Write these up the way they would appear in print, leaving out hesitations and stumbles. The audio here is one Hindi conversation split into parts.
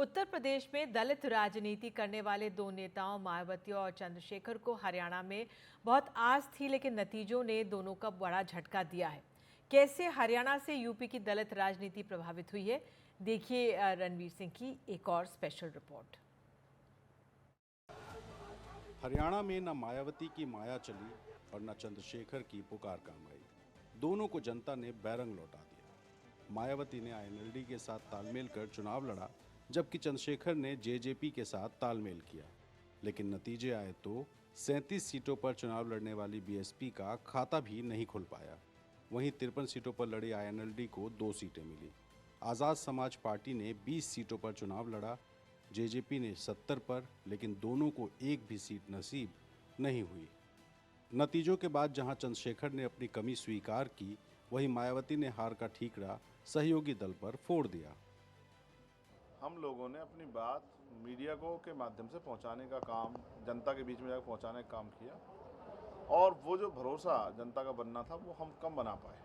उत्तर प्रदेश में दलित राजनीति करने वाले दो नेताओं मायावती और चंद्रशेखर को हरियाणा में बहुत आस थी, लेकिन नतीजों ने दोनों का बड़ा झटका दिया है। कैसे हरियाणा से यूपी की दलित राजनीति प्रभावित हुई है, देखिए रणवीर सिंह की एक और स्पेशल रिपोर्ट। हरियाणा में न मायावती की माया चली और न चंद्रशेखर की पुकार काम आई। दोनों को जनता ने बैरंग लौटा दिया। मायावती ने आईएनएलडी के साथ तालमेल कर चुनाव लड़ा, जबकि चंद्रशेखर ने जेजेपी के साथ तालमेल किया। लेकिन नतीजे आए तो 37 सीटों पर चुनाव लड़ने वाली बीएसपी का खाता भी नहीं खुल पाया। वहीं 53 सीटों पर लड़ी आईएनएलडी को 2 सीटें मिली। आज़ाद समाज पार्टी ने 20 सीटों पर चुनाव लड़ा, जेजेपी ने 70 पर, लेकिन दोनों को एक भी सीट नसीब नहीं हुई। नतीजों के बाद जहां चंद्रशेखर ने अपनी कमी स्वीकार की, वहीं मायावती ने हार का ठीकरा सहयोगी दल पर फोड़ दिया। हम लोगों ने अपनी बात मीडिया को के माध्यम से पहुंचाने का काम, जनता के बीच में जाकर पहुंचाने का काम किया, और वो जो भरोसा जनता का बनना था वो हम कम बना पाए।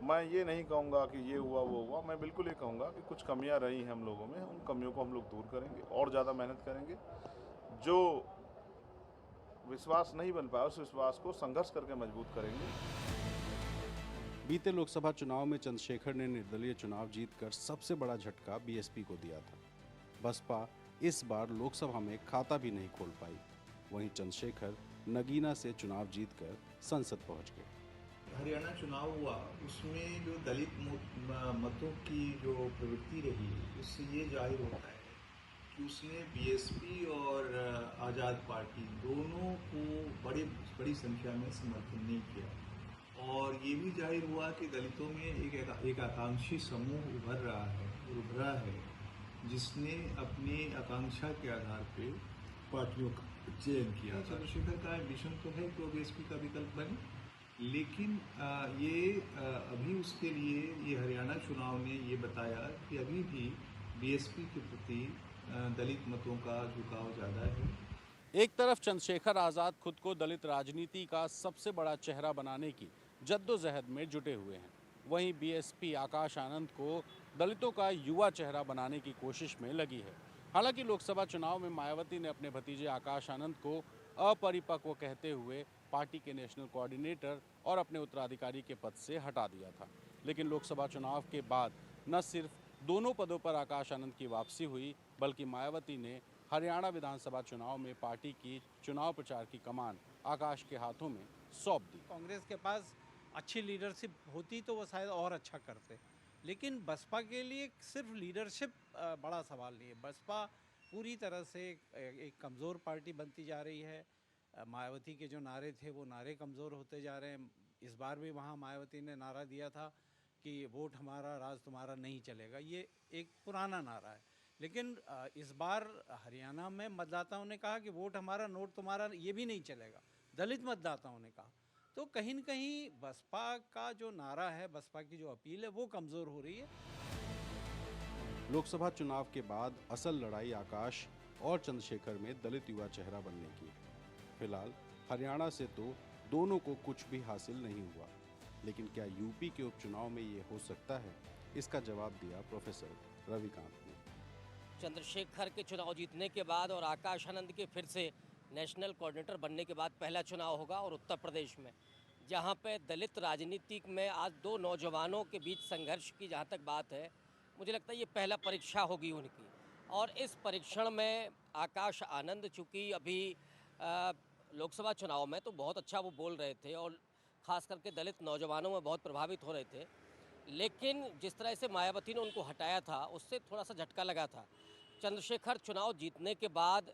मैं ये नहीं कहूँगा कि ये हुआ वो हुआ, मैं बिल्कुल ये कहूँगा कि कुछ कमियां रही हैं हम लोगों में, उन कमियों को हम लोग दूर करेंगे और ज़्यादा मेहनत करेंगे। जो विश्वास नहीं बन पाया उस विश्वास को संघर्ष करके मजबूत करेंगे। बीते लोकसभा चुनाव में चंद्रशेखर ने निर्दलीय चुनाव जीतकर सबसे बड़ा झटका बीएसपी को दिया था। बसपा इस बार लोकसभा में खाता भी नहीं खोल पाई। वहीं चंद्रशेखर नगीना से चुनाव जीतकर संसद पहुंच गए। हरियाणा चुनाव हुआ, उसमें जो दलित मतों की जो प्रवृत्ति रही, उससे ये जाहिर होता है कि उसने बीएसपी और आज़ाद पार्टी दोनों को बड़ी संख्या में समर्थन नहीं किया। और ये भी जाहिर हुआ कि दलितों में एक आकांक्षी समूह उभरा है, जिसने अपनी आकांक्षा के आधार पे पार्टियों का चयन किया। चंद्रशेखर का एम्बिशन तो है कि वो बीएसपी का विकल्प बने, लेकिन अभी उसके लिए ये हरियाणा चुनाव ने ये बताया कि अभी भी बीएसपी के प्रति दलित मतों का झुकाव ज़्यादा है। एक तरफ चंद्रशेखर आज़ाद खुद को दलित राजनीति का सबसे बड़ा चेहरा बनाने की जद्दोजहद में जुटे हुए हैं, वहीं बीएसपी आकाश आनंद को दलितों का युवा चेहरा बनाने की कोशिश में लगी है। हालांकि लोकसभा चुनाव में मायावती ने अपने भतीजे आकाश आनंद को अपरिपक्व कहते हुए पार्टी के नेशनल कोऑर्डिनेटर और अपने उत्तराधिकारी के पद से हटा दिया था। लेकिन लोकसभा चुनाव के बाद न सिर्फ दोनों पदों पर आकाश आनंद की वापसी हुई, बल्कि मायावती ने हरियाणा विधानसभा चुनाव में पार्टी की चुनाव प्रचार की कमान आकाश के हाथों में सौंप दी। कांग्रेस के पास अच्छी लीडरशिप होती तो वो शायद और अच्छा करते, लेकिन बसपा के लिए सिर्फ लीडरशिप बड़ा सवाल नहीं है। बसपा पूरी तरह से एक कमज़ोर पार्टी बनती जा रही है। मायावती के जो नारे थे वो नारे कमज़ोर होते जा रहे हैं। इस बार भी वहाँ मायावती ने नारा दिया था कि वोट हमारा राज तुम्हारा नहीं चलेगा। ये एक पुराना नारा है, लेकिन इस बार हरियाणा में मतदाताओं ने कहा कि वोट हमारा नोट तुम्हारा ये भी नहीं चलेगा। दलित मतदाताओं ने कहा। तो कहीं न कहीं बसपा का जो नारा है, बसपा की जो अपील है, वो कमज़ोर हो रही है। लोकसभा चुनाव के बाद असल लड़ाई आकाश और चंद्रशेखर में दलित युवा चेहरा बनने की है। फिलहाल हरियाणा से तो दोनों को कुछ भी हासिल नहीं हुआ, लेकिन क्या यूपी के उपचुनाव में ये हो सकता है? इसका जवाब दिया प्रोफेसर रविकांत ने। चंद्रशेखर के चुनाव जीतने के बाद और आकाश आनंद के फिर से नेशनल कोऑर्डिनेटर बनने के बाद पहला चुनाव होगा, और उत्तर प्रदेश में, जहां पे दलित राजनीति में आज दो नौजवानों के बीच संघर्ष की जहां तक बात है, मुझे लगता है ये पहला परीक्षा होगी उनकी। और इस परीक्षण में आकाश आनंद, चूँकि अभी लोकसभा चुनाव में तो बहुत अच्छा वो बोल रहे थे और ख़ास करके दलित नौजवानों में बहुत प्रभावित हो रहे थे, लेकिन जिस तरह से मायावती ने उनको हटाया था, उससे थोड़ा सा झटका लगा था। चंद्रशेखर चुनाव जीतने के बाद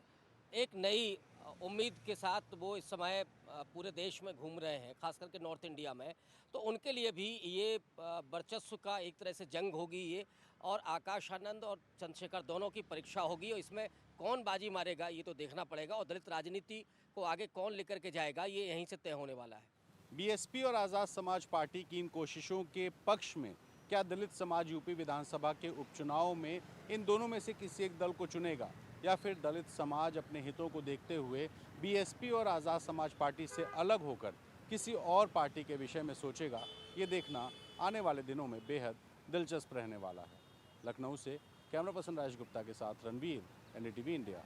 एक नई उम्मीद के साथ वो इस समय पूरे देश में घूम रहे हैं, खास करके नॉर्थ इंडिया में। तो उनके लिए भी ये वर्चस्व का एक तरह से जंग होगी ये, और आकाश आनंद और चंद्रशेखर दोनों की परीक्षा होगी, और इसमें कौन बाजी मारेगा ये तो देखना पड़ेगा, और दलित राजनीति को आगे कौन लेकर के जाएगा ये यहीं से तय होने वाला है। बीएसपी और आज़ाद समाज पार्टी की इन कोशिशों के पक्ष में क्या दलित समाज यूपी विधानसभा के उपचुनाव में इन दोनों में से किसी एक दल को चुनेगा, या फिर दलित समाज अपने हितों को देखते हुए बीएसपी और आज़ाद समाज पार्टी से अलग होकर किसी और पार्टी के विषय में सोचेगा? ये देखना आने वाले दिनों में बेहद दिलचस्प रहने वाला है। लखनऊ से कैमरा पर्सन राजेश गुप्ता के साथ रणवीर, NDTV इंडिया।